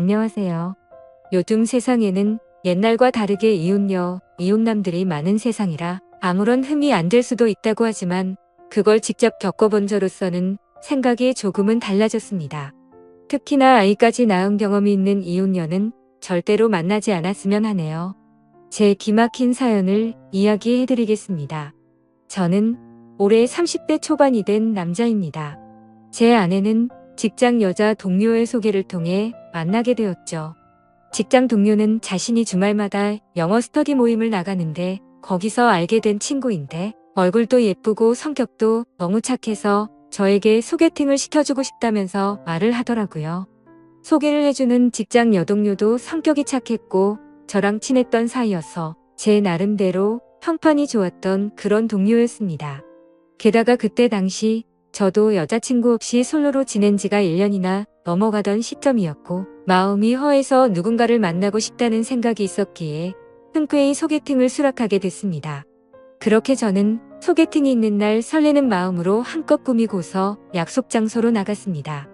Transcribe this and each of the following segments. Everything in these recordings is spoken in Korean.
안녕하세요. 요즘 세상에는 옛날과 다르게 이혼녀, 이혼남들이 많은 세상이라 아무런 흠이 안 될 수도 있다고 하지만 그걸 직접 겪어본 저로서는 생각이 조금은 달라졌습니다. 특히나 아이까지 낳은 경험이 있는 이혼녀는 절대로 만나지 않았으면 하네요. 제 기막힌 사연을 이야기해드리겠습니다. 저는 올해 30대 초반이 된 남자입니다. 제 아내는 직장 여자 동료의 소개를 통해 만나게 되었죠. 직장 동료는 자신이 주말마다 영어 스터디 모임을 나가는데 거기서 알게 된 친구인데 얼굴도 예쁘고 성격도 너무 착해서 저에게 소개팅을 시켜주고 싶다면서 말을 하더라고요. 소개를 해주는 직장 여동료도 성격이 착했고 저랑 친했던 사이여서 제 나름대로 평판이 좋았던 그런 동료였습니다. 게다가 그때 당시 저도 여자친구 없이 솔로로 지낸 지가 1년이나 넘어가던 시점이었고 마음이 허해서 누군가를 만나고 싶다는 생각이 있었기에 흔쾌히 소개팅을 수락하게 됐습니다. 그렇게 저는 소개팅이 있는 날 설레는 마음으로 한껏 꾸미고서 약속 장소로 나갔습니다.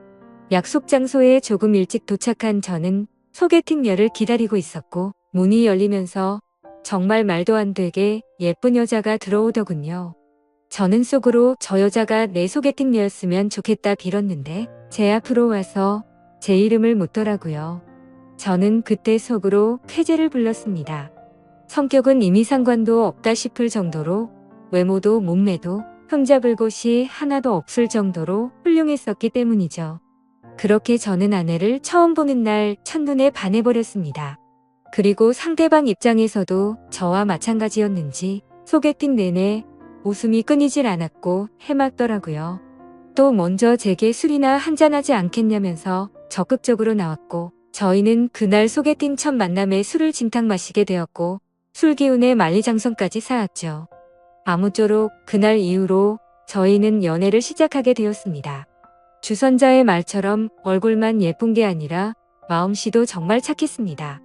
약속 장소에 조금 일찍 도착한 저는 소개팅녀를 기다리고 있었고 문이 열리면서 정말 말도 안 되게 예쁜 여자가 들어오더군요. 저는 속으로 저 여자가 내 소개팅녀였으면 좋겠다 빌었는데 제 앞으로 와서 제 이름을 묻더라고요. 저는 그때 속으로 쾌재를 불렀습니다. 성격은 이미 상관도 없다 싶을 정도로 외모도 몸매도 흠잡을 곳이 하나도 없을 정도로 훌륭했었기 때문이죠. 그렇게 저는 아내를 처음 보는 날 첫눈에 반해버렸습니다. 그리고 상대방 입장에서도 저와 마찬가지였는지 소개팅 내내 웃음이 끊이질 않았고 해맑더라고요. 또 먼저 제게 술이나 한잔하지 않겠냐면서 적극적으로 나왔고 저희는 그날 소개팅 첫 만남에 술을 진탕 마시게 되었고 술 기운에 만리장성까지 쌓았죠. 아무쪼록 그날 이후로 저희는 연애를 시작하게 되었습니다. 주선자의 말처럼 얼굴만 예쁜 게 아니라 마음씨도 정말 착했습니다.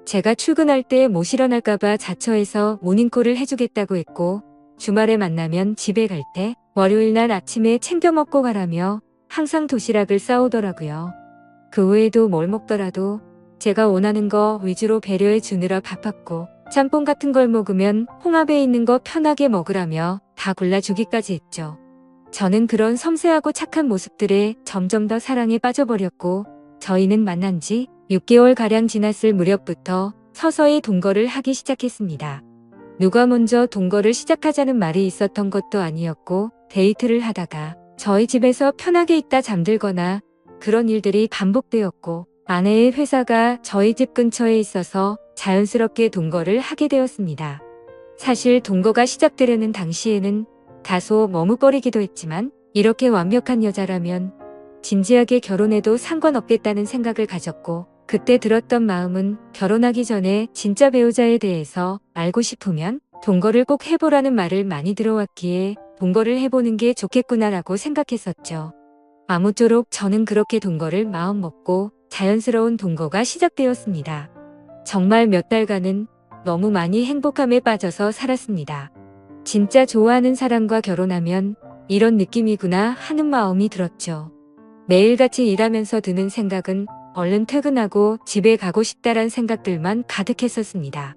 제가 출근할 때 못 일어날까봐 자처해서 모닝콜을 해주겠다고 했고 주말에 만나면 집에 갈 때 월요일 날 아침에 챙겨 먹고 가라며 항상 도시락을 싸오더라고요. 그 외에도 뭘 먹더라도 제가 원하는 거 위주로 배려해 주느라 바빴고 짬뽕 같은 걸 먹으면 홍합에 있는 거 편하게 먹으라며 다 골라주기까지 했죠. 저는 그런 섬세하고 착한 모습들에 점점 더 사랑에 빠져버렸고 저희는 만난 지 6개월가량 지났을 무렵부터 서서히 동거를 하기 시작했습니다. 누가 먼저 동거를 시작하자는 말이 있었던 것도 아니었고 데이트를 하다가 저희 집에서 편하게 있다 잠들거나 그런 일들이 반복되었고 아내의 회사가 저희 집 근처에 있어서 자연스럽게 동거를 하게 되었습니다. 사실 동거가 시작되려는 당시에는 다소 머뭇거리기도 했지만 이렇게 완벽한 여자라면 진지하게 결혼해도 상관없겠다는 생각을 가졌고 그때 들었던 마음은 결혼하기 전에 진짜 배우자에 대해서 알고 싶으면 동거를 꼭 해보라는 말을 많이 들어왔기에 동거를 해보는 게 좋겠구나라고 생각했었죠. 아무쪼록 저는 그렇게 동거를 마음먹고 자연스러운 동거가 시작되었습니다. 정말 몇 달간은 너무 많이 행복함에 빠져서 살았습니다. 진짜 좋아하는 사람과 결혼하면 이런 느낌이구나 하는 마음이 들었죠. 매일같이 일하면서 드는 생각은 얼른 퇴근하고 집에 가고 싶다란 생각들만 가득했었습니다.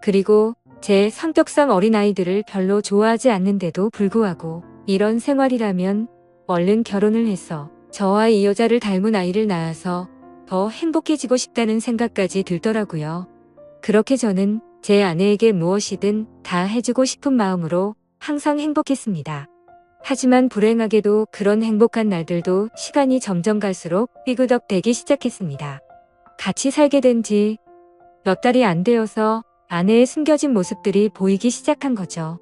그리고 제 성격상 어린아이들을 별로 좋아하지 않는데도 불구하고 이런 생활이라면 얼른 결혼을 해서 저와 이 여자를 닮은 아이를 낳아서 더 행복해지고 싶다는 생각까지 들더라고요. 그렇게 저는 제 아내에게 무엇이든 다 해주고 싶은 마음으로 항상 행복했습니다. 하지만 불행하게도 그런 행복한 날들도 시간이 점점 갈수록 삐그덕대기 시작했습니다. 같이 살게 된 지 몇 달이 안 되어서 아내의 숨겨진 모습들이 보이기 시작한 거죠.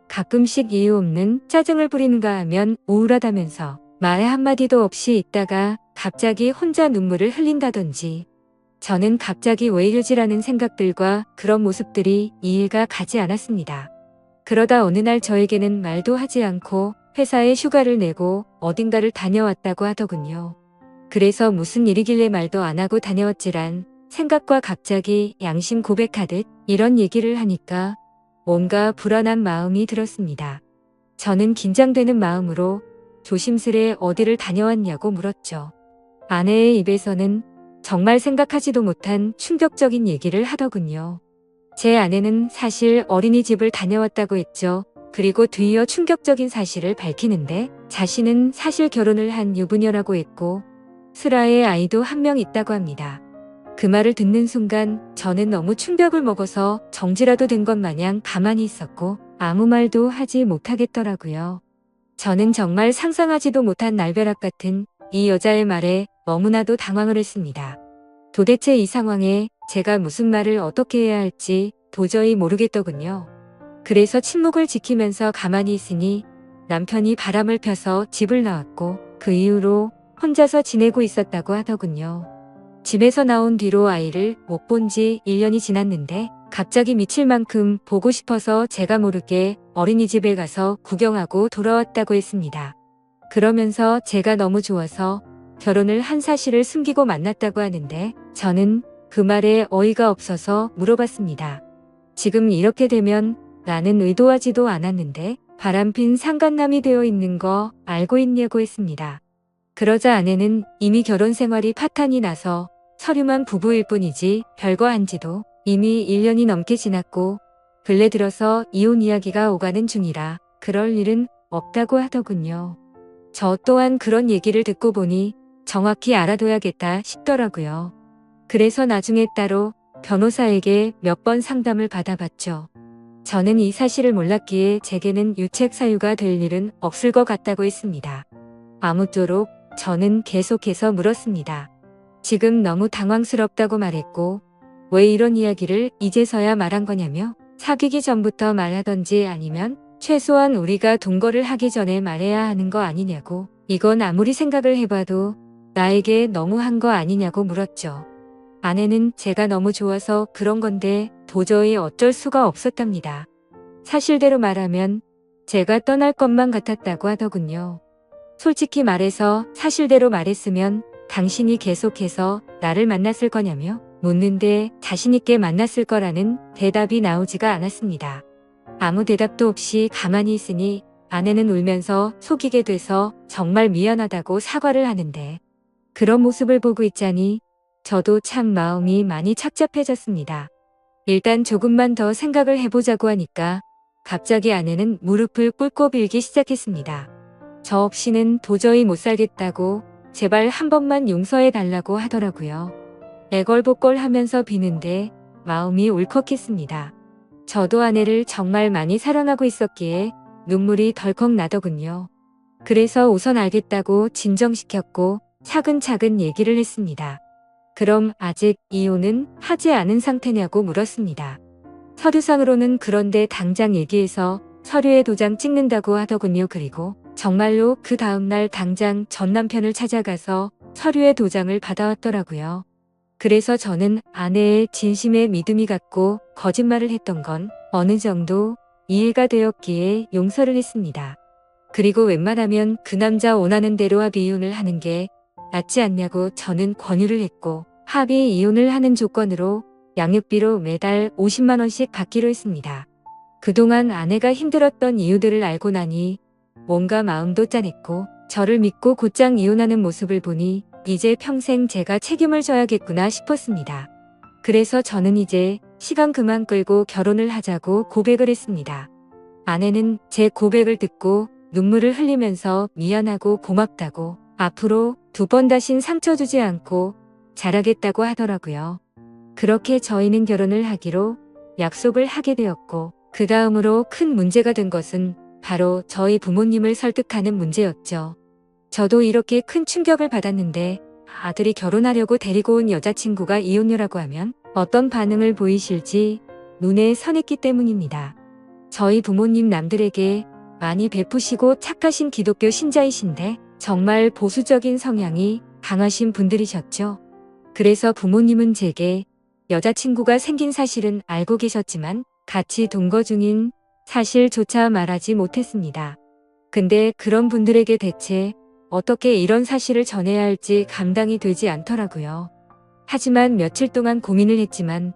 가끔씩 이유 없는 짜증을 부리는가 하면 우울하다면서 말 한마디도 없이 있다가 갑자기 혼자 눈물을 흘린다든지 저는 갑자기 왜 이러지라는 생각들과 그런 모습들이 이해가 가지 않았습니다. 그러다 어느 날 저에게는 말도 하지 않고 회사에 휴가를 내고 어딘가를 다녀왔다고 하더군요. 그래서 무슨 일이길래 말도 안 하고 다녀왔지란 생각과 갑자기 양심 고백하듯 이런 얘기를 하니까 뭔가 불안한 마음이 들었습니다. 저는 긴장되는 마음으로 조심스레 어디를 다녀왔냐고 물었죠. 아내의 입에서는 정말 생각하지도 못한 충격적인 얘기를 하더군요. 제 아내는 사실 어린이집을 다녀왔다고 했죠. 그리고 뒤이어 충격적인 사실을 밝히는데 자신은 사실 결혼을 한 유부녀라고 했고 슬아의 아이도 한 명 있다고 합니다. 그 말을 듣는 순간 저는 너무 충격을 먹어서 정지라도 된 것 마냥 가만히 있었고 아무 말도 하지 못하겠더라고요. 저는 정말 상상하지도 못한 날벼락 같은 이 여자의 말에 너무나도 당황을 했습니다. 도대체 이 상황에 제가 무슨 말을 어떻게 해야 할지 도저히 모르겠더군요. 그래서 침묵을 지키면서 가만히 있으니 남편이 바람을 펴서 집을 나왔고 그 이후로 혼자서 지내고 있었다고 하더군요. 집에서 나온 뒤로 아이를 못 본 지 1년이 지났는데 갑자기 미칠 만큼 보고 싶어서 제가 모르게 어린이집에 가서 구경하고 돌아왔다고 했습니다. 그러면서 제가 너무 좋아서 결혼을 한 사실을 숨기고 만났다고 하는데 저는 그 말에 어이가 없어서 물어봤습니다. 지금 이렇게 되면 나는 의도하지도 않았는데 바람핀 상간남이 되어 있는 거 알고 있냐고 했습니다. 그러자 아내는 이미 결혼 생활이 파탄이 나서 서류만 부부일 뿐이지 별거 한지도 이미 1년이 넘게 지났고 근래 들어서 이혼 이야기가 오가는 중이라 그럴 일은 없다고 하더군요. 저 또한 그런 얘기를 듣고 보니 정확히 알아둬야겠다 싶더라고요. 그래서 나중에 따로 변호사에게 몇 번 상담을 받아봤죠. 저는 이 사실을 몰랐기에 제게는 유책 사유가 될 일은 없을 것 같다고 했습니다. 아무쪼록 저는 계속해서 물었습니다. 지금 너무 당황스럽다고 말했고 왜 이런 이야기를 이제서야 말한 거냐며 사귀기 전부터 말하던지 아니면 최소한 우리가 동거를 하기 전에 말해야 하는 거 아니냐고 이건 아무리 생각을 해봐도 나에게 너무한 거 아니냐고 물었죠. 아내는 제가 너무 좋아서 그런 건데 도저히 어쩔 수가 없었답니다. 사실대로 말하면 제가 떠날 것만 같았다고 하더군요. 솔직히 말해서 사실대로 말했으면 당신이 계속해서 나를 만났을 거냐며 묻는데 자신있게 만났을 거라는 대답이 나오지가 않았습니다. 아무 대답도 없이 가만히 있으니 아내는 울면서 속이게 돼서 정말 미안하다고 사과를 하는데 그런 모습을 보고 있자니 저도 참 마음이 많이 착잡해졌습니다. 일단 조금만 더 생각을 해보자고 하니까 갑자기 아내는 무릎을 꿇고 빌기 시작했습니다. 저 없이는 도저히 못 살겠다고 제발 한 번만 용서해 달라고 하더라고요. 애걸복걸 하면서 비는데 마음이 울컥했습니다. 저도 아내를 정말 많이 사랑하고 있었기에 눈물이 덜컥 나더군요. 그래서 우선 알겠다고 진정시켰고 차근차근 얘기를 했습니다. 그럼 아직 이혼은 하지 않은 상태냐고 물었습니다. 서류상으로는 그런데 당장 얘기해서 서류에 도장 찍는다고 하더군요. 그리고 정말로 그 다음날 당장 전 남편을 찾아가서 서류에 도장을 받아왔더라고요. 그래서 저는 아내의 진심에 믿음이 갔고 거짓말을 했던 건 어느 정도 이해가 되었기에 용서를 했습니다. 그리고 웬만하면 그 남자 원하는 대로 합의 이혼을 하는 게 낫지 않냐고 저는 권유를 했고 합의 이혼을 하는 조건으로 양육비로 매달 50만 원씩 받기로 했습니다. 그동안 아내가 힘들었던 이유들을 알고 나니 뭔가 마음도 짠했고 저를 믿고 곧장 이혼하는 모습을 보니 이제 평생 제가 책임을 져야겠구나 싶었습니다. 그래서 저는 이제 시간 그만 끌고 결혼을 하자고 고백을 했습니다. 아내는 제 고백을 듣고 눈물을 흘리면서 미안하고 고맙다고 앞으로 2번 다신 상처 주지 않고 잘하겠다고 하더라고요. 그렇게 저희는 결혼을 하기로 약속을 하게 되었고 그 다음으로 큰 문제가 된 것은 바로 저희 부모님을 설득하는 문제였죠. 저도 이렇게 큰 충격을 받았는데 아들이 결혼하려고 데리고 온 여자친구가 이혼녀라고 하면 어떤 반응을 보이실지 눈에 선했기 때문입니다. 저희 부모님 남들에게 많이 베푸시고 착하신 기독교 신자이신데 정말 보수적인 성향이 강하신 분들이셨죠. 그래서 부모님은 제게 여자친구가 생긴 사실은 알고 계셨지만 같이 동거 중인 사실조차 말하지 못했습니다. 근데 그런 분들에게 대체 어떻게 이런 사실을 전해야 할지 감당이 되지 않더라고요. 하지만 며칠 동안 고민을 했지만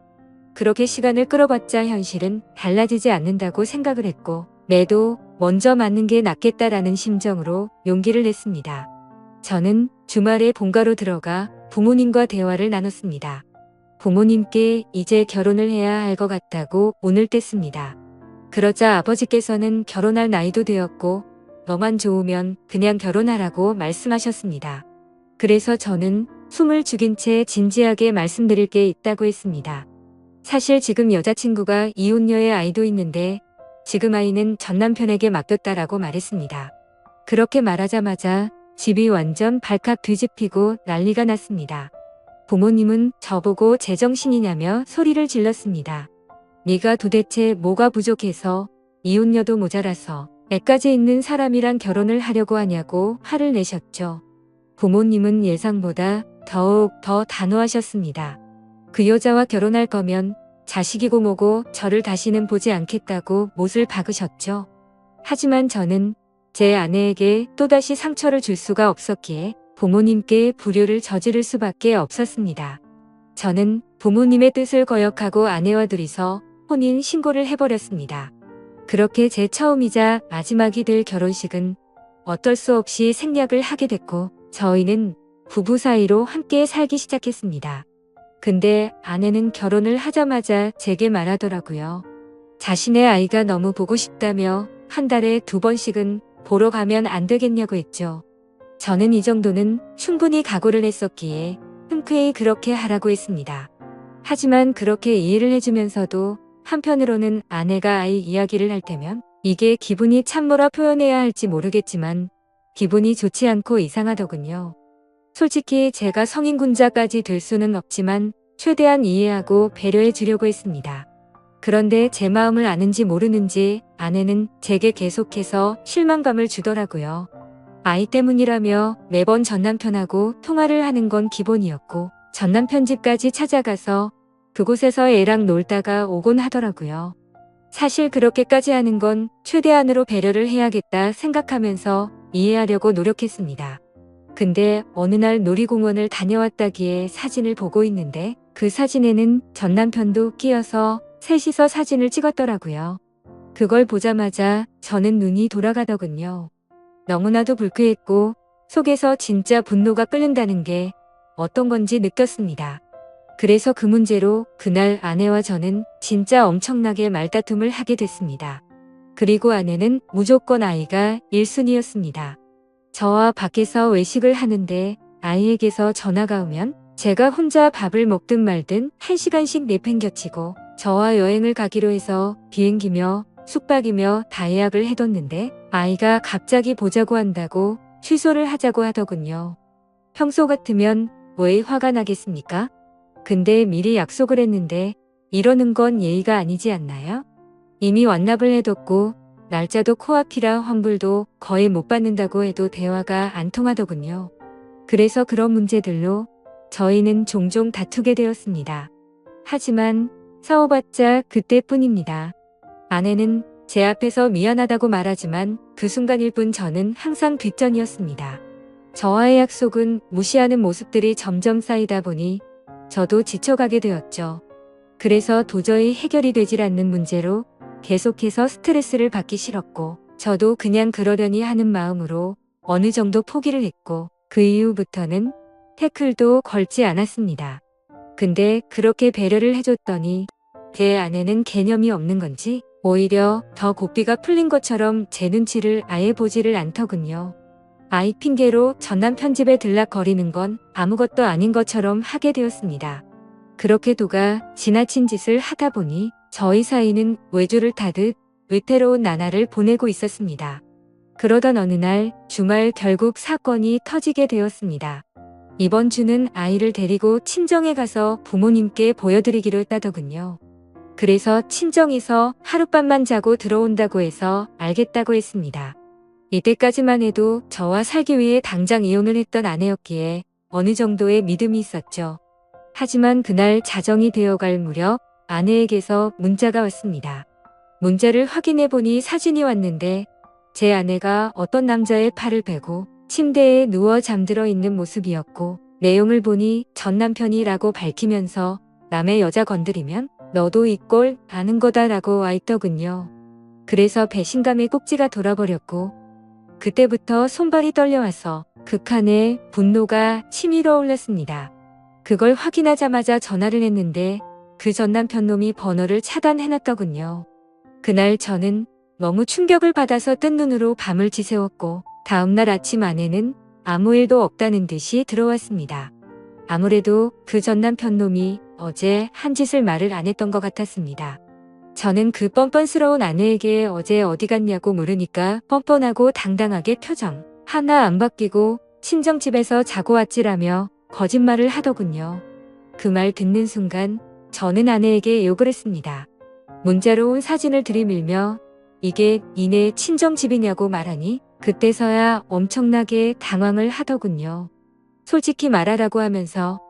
그렇게 시간을 끌어봤자 현실은 달라지지 않는다고 생각을 했고 매도 먼저 맞는 게 낫겠다라는 심정으로 용기를 냈습니다. 저는 주말에 본가로 들어가 부모님과 대화를 나눴습니다. 부모님께 이제 결혼을 해야 할 것 같다고 운을 뗐습니다. 그러자 아버지께서는 결혼할 나이도 되었고 너만 좋으면 그냥 결혼하라고 말씀하셨습니다. 그래서 저는 숨을 죽인 채 진지하게 말씀드릴 게 있다고 했습니다. 사실 지금 여자친구가 이혼녀의 아이도 있는데 지금 아이는 전 남편에게 맡겼다라고 말했습니다. 그렇게 말하자마자 집이 완전 발칵 뒤집히고 난리가 났습니다. 부모님은 저보고 제정신이냐며 소리를 질렀습니다. 네가 도대체 뭐가 부족해서 이혼녀도 모자라서 애까지 있는 사람이랑 결혼을 하려고 하냐고 화를 내셨죠. 부모님은 예상보다 더욱 더 단호하셨습니다. 그 여자와 결혼할 거면 자식이고 뭐고 저를 다시는 보지 않겠다고 못을 박으셨죠. 하지만 저는 제 아내에게 또다시 상처를 줄 수가 없었기에 부모님께 불효를 저지를 수밖에 없었습니다. 저는 부모님의 뜻을 거역하고 아내와 둘이서 혼인 신고를 해버렸습니다. 그렇게 제 처음이자 마지막이 될 결혼식은 어쩔 수 없이 생략을 하게 됐고 저희는 부부 사이로 함께 살기 시작했습니다. 근데 아내는 결혼을 하자마자 제게 말하더라고요. 자신의 아이가 너무 보고 싶다며 한 달에 2번씩은 보러 가면 안 되겠냐고 했죠. 저는 이 정도는 충분히 각오를 했었기에 흔쾌히 그렇게 하라고 했습니다. 하지만 그렇게 이해를 해주면서도 한편으로는 아내가 아이 이야기를 할 때면 이게 기분이 참 뭐라 표현해야 할지 모르겠지만 기분이 좋지 않고 이상하더군요. 솔직히 제가 성인군자까지 될 수는 없지만 최대한 이해하고 배려해 주려고 했습니다. 그런데 제 마음을 아는지 모르는지 아내는 제게 계속해서 실망감을 주더라고요. 아이 때문이라며 매번 전남편하고 통화를 하는 건 기본이었고 전남편 집까지 찾아가서 그곳에서 애랑 놀다가 오곤 하더라고요. 사실 그렇게까지 하는 건 최대한으로 배려를 해야겠다 생각하면서 이해하려고 노력했습니다. 근데 어느 날 놀이공원을 다녀왔다기에 사진을 보고 있는데 그 사진에는 전남편도 끼어서 셋이서 사진을 찍었더라고요. 그걸 보자마자 저는 눈이 돌아가더군요. 너무나도 불쾌했고 속에서 진짜 분노가 끓는다는 게 어떤 건지 느꼈습니다. 그래서 그 문제로 그날 아내와 저는 진짜 엄청나게 말다툼을 하게 됐습니다. 그리고 아내는 무조건 아이가 1순위였습니다. 저와 밖에서 외식을 하는데 아이에게서 전화가 오면 제가 혼자 밥을 먹든 말든 1시간씩 내팽겨치고 저와 여행을 가기로 해서 비행기며 숙박이며 다 예약을 해뒀는데 아이가 갑자기 보자고 한다고 취소를 하자고 하더군요. 평소 같으면 왜 화가 나겠습니까? 근데 미리 약속을 했는데 이러는 건 예의가 아니지 않나요? 이미 완납을 해뒀고 날짜도 코앞이라 환불도 거의 못 받는다고 해도 대화가 안 통하더군요. 그래서 그런 문제들로 저희는 종종 다투게 되었습니다. 하지만 싸워봤자 그때뿐입니다. 아내는 제 앞에서 미안하다고 말하지만 그 순간일 뿐 저는 항상 뒷전이었습니다. 저와의 약속은 무시하는 모습들이 점점 쌓이다 보니 저도 지쳐가게 되었죠. 그래서 도저히 해결이 되질 않는 문제로 계속해서 스트레스를 받기 싫었고 저도 그냥 그러려니 하는 마음으로 어느 정도 포기를 했고 그 이후부터는 태클도 걸지 않았습니다. 근데 그렇게 배려를 해줬더니 제 아내는 개념이 없는 건지 오히려 더 고삐가 풀린 것처럼 제 눈치를 아예 보지를 않더군요. 아이 핑계로 전남편 집에 들락거리는 건 아무것도 아닌 것처럼 하게 되었습니다. 그렇게 도가 지나친 짓을 하다 보니 저희 사이는 외주를 타듯 위태로운 나날을 보내고 있었습니다. 그러던 어느 날 주말 결국 사건이 터지게 되었습니다. 이번 주는 아이를 데리고 친정에 가서 부모님께 보여드리기로 했다더군요. 그래서 친정에서 하룻밤만 자고 들어온다고 해서 알겠다고 했습니다. 이때까지만 해도 저와 살기 위해 당장 이혼을 했던 아내였기에 어느 정도의 믿음이 있었죠. 하지만 그날 자정이 되어갈 무렵 아내에게서 문자가 왔습니다. 문자를 확인해보니 사진이 왔는데 제 아내가 어떤 남자의 팔을 베고 침대에 누워 잠들어 있는 모습이었고 내용을 보니 전 남편이라고 밝히면서 남의 여자 건드리면 너도 이 꼴 아는 거다라고 와 있더군요. 그래서 배신감의 꼭지가 돌아버렸고 그때부터 손발이 떨려와서 극한의 분노가 치밀어 올랐습니다. 그걸 확인하자마자 전화를 했는데 그 전 남편 놈이 번호를 차단해놨더군요. 그날 저는 너무 충격을 받아서 뜬 눈으로 밤을 지새웠고 다음날 아침 아내는 아무 일도 없다는 듯이 들어왔습니다. 아무래도 그 전 남편 놈이 어제 한 짓을 말을 안 했던 것 같았습니다. 저는 그 뻔뻔스러운 아내에게 어제 어디 갔냐고 물으니까 뻔뻔하고 당당하게 표정 하나 안 바뀌고 친정집에서 자고 왔지라며 거짓말을 하더군요. 그 말 듣는 순간 저는 아내에게 욕을 했습니다. 문자로 온 사진을 들이밀며 이게 니네 친정집이냐고 말하니 그때서야 엄청나게 당황을 하더군요. 솔직히 말하라고 하면서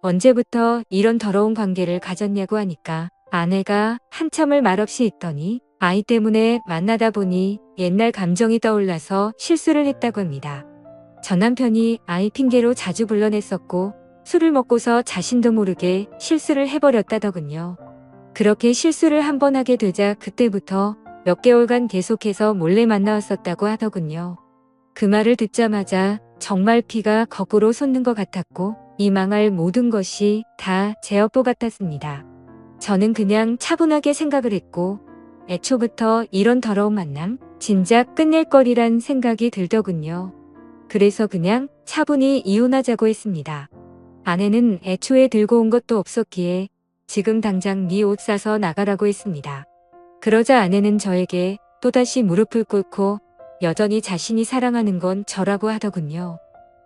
언제부터 이런 더러운 관계를 가졌냐고 하니까 아내가 한참을 말없이 있더니 아이 때문에 만나다 보니 옛날 감정이 떠올라서 실수를 했다고 합니다. 전 남편이 아이 핑계로 자주 불러냈었고 술을 먹고서 자신도 모르게 실수를 해버렸다더군요. 그렇게 실수를 한 번 하게 되자 그때부터 몇 개월간 계속해서 몰래 만나왔었다고 하더군요. 그 말을 듣자마자 정말 피가 거꾸로 솟는 것 같았고 이 망할 모든 것이 다 제 업보 같았습니다. 저는 그냥 차분하게 생각을 했고 애초부터 이런 더러운 만남 진작 끝낼 거리란 생각이 들더군요. 그래서 그냥 차분히 이혼하자고 했습니다. 아내는 애초에 들고 온 것도 없었기에 지금 당장 네 옷 사서 나가라고 했습니다. 그러자 아내는 저에게 또다시 무릎을 꿇고 여전히 자신이 사랑하는 건 저라고 하더군요.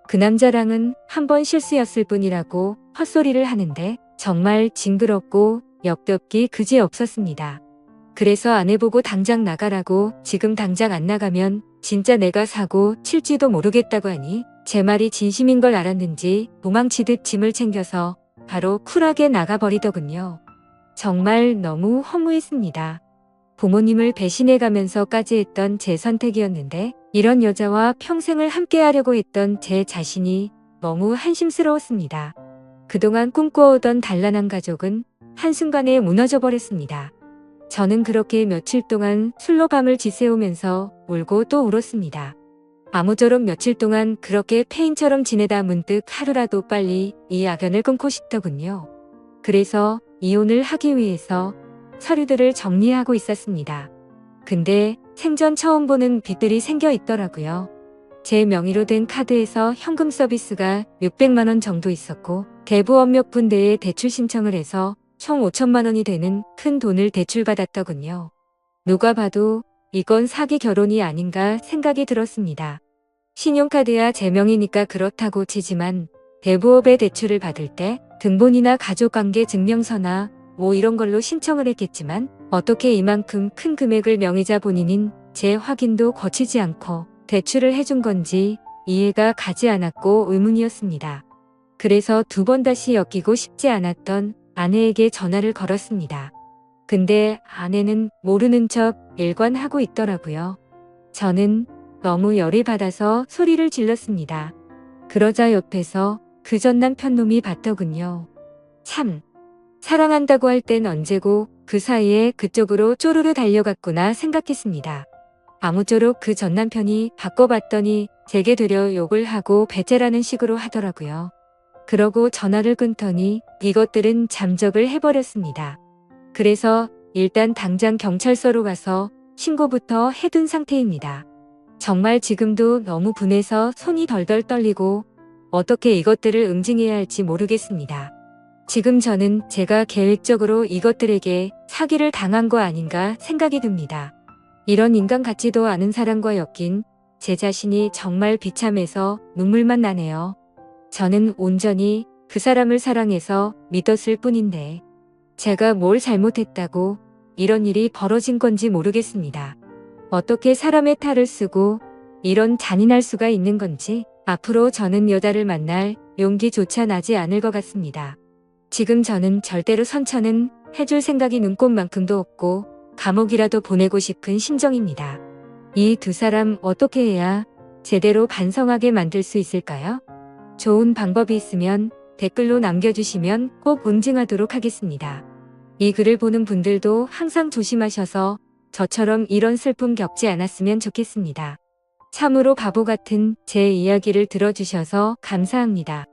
그 남자랑은 한 번 실수였을 뿐이라고 헛소리를 하는데 정말 징그럽고 역겹기 그지없었습니다. 그래서 아내 보고 당장 나가라고 지금 당장 안 나가면 진짜 내가 사고 칠지도 모르겠다고 하니 제 말이 진심인 걸 알았는지 도망치듯 짐을 챙겨서 바로 쿨하게 나가버리더군요. 정말 너무 허무했습니다. 부모님을 배신해가면서까지 했던 제 선택이었는데 이런 여자와 평생을 함께하려고 했던 제 자신이 너무 한심스러웠습니다. 그동안 꿈꿔오던 단란한 가족은 한순간에 무너져 버렸습니다. 저는 그렇게 며칠 동안 술로 밤을 지새우면서 울고 또 울었습니다. 아무쪼록 며칠 동안 그렇게 페인처럼 지내다 문득 하루라도 빨리 이 악연을 끊고 싶더군요. 그래서 이혼을 하기 위해서 서류들을 정리하고 있었습니다. 근데 생전 처음 보는 빚들이 생겨 있더라고요. 제 명의로 된 카드에서 현금 서비스가 600만 원 정도 있었고 대부업 몇 군데에 대출 신청을 해서 총 5천만 원이 되는 큰 돈을 대출받았더군요. 누가 봐도 이건 사기 결혼이 아닌가 생각이 들었습니다. 신용카드야 제 명의니까 그렇다고 치지만 대부업의 대출을 받을 때 등본이나 가족관계 증명서나 뭐 이런 걸로 신청을 했겠지만 어떻게 이만큼 큰 금액을 명의자 본인인 제 확인도 거치지 않고 대출을 해준 건지 이해가 가지 않았고 의문이었습니다. 그래서 두 번 다시 엮이고 싶지 않았던 아내에게 전화를 걸었습니다. 근데 아내는 모르는 척 일관하고 있더라고요. 저는 너무 열이 받아서 소리를 질렀습니다. 그러자 옆에서 그 전 남편 놈이 봤더군요. 참, 사랑한다고 할 땐 언제고 그 사이에 그쪽으로 쪼르르 달려갔구나 생각했습니다. 아무쪼록 그 전 남편이 바꿔봤더니 제게 되려 욕을 하고 배째라는 식으로 하더라고요. 그러고 전화를 끊더니 이것들은 잠적을 해버렸습니다. 그래서 일단 당장 경찰서로 가서 신고부터 해둔 상태입니다. 정말 지금도 너무 분해서 손이 덜덜 떨리고 어떻게 이것들을 응징해야 할지 모르겠습니다. 지금 저는 제가 계획적으로 이것들에게 사기를 당한 거 아닌가 생각이 듭니다. 이런 인간 같지도 않은 사람과 엮인 제 자신이 정말 비참해서 눈물만 나네요. 저는 온전히 그 사람을 사랑해서 믿었을 뿐인데 제가 뭘 잘못했다고 이런 일이 벌어진 건지 모르겠습니다. 어떻게 사람의 탈을 쓰고 이런 잔인할 수가 있는 건지 앞으로 저는 여자를 만날 용기조차 나지 않을 것 같습니다. 지금 저는 절대로 선처는 해줄 생각이 눈꼽만큼도 없고 감옥이라도 보내고 싶은 심정입니다. 이 두 사람 어떻게 해야 제대로 반성하게 만들 수 있을까요? 좋은 방법이 있으면 댓글로 남겨주시면 꼭 응징하도록 하겠습니다. 이 글을 보는 분들도 항상 조심하셔서 저처럼 이런 슬픔 겪지 않았으면 좋겠습니다. 참으로 바보 같은 제 이야기를 들어주셔서 감사합니다.